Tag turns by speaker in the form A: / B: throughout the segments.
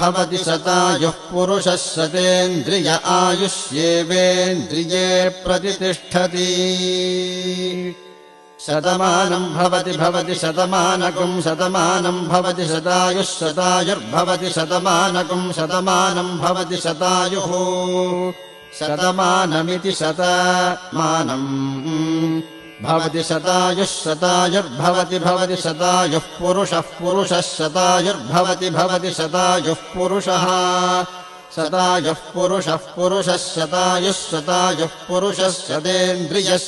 A: भवति शतायुः पुरुषः शतेन्द्रिय आयुष्येवेन्द्रिये प्रतितिष्ठति शतमानम् भवति शतमानकम् शतमानम् भवति शतायुः शतायुर्भवति शतमानकम् शतमानम् भवति शतायुः शतमानमिति शतमानम् भवति शतायुः शतायुर्भवति शतायुः पुरुषः शतायुर्भवति शतायुः पुरुषः शतायुः पुरुषः शतायुः पुरुषः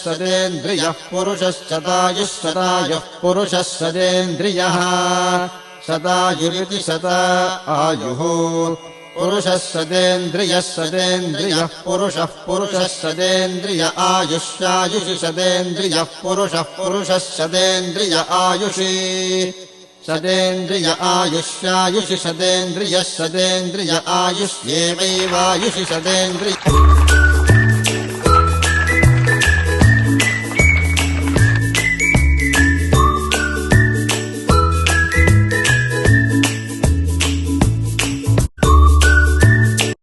A: शतेन्द्रियः पुरुषः शतायुः पुरुषः शतेन्द्रियः शतायुरिति शतायुः पुरुषः शतेन्द्रियः पुरुषः शतेन्द्रिय आयुष्यायुषि शतेन्द्रियः पुरुषः शतेन्द्रिय आयुषि शतेन्द्रिय आयुष्यायुषि शतेन्द्रिय आयुष्येवैवायुषि शतेन्द्रिय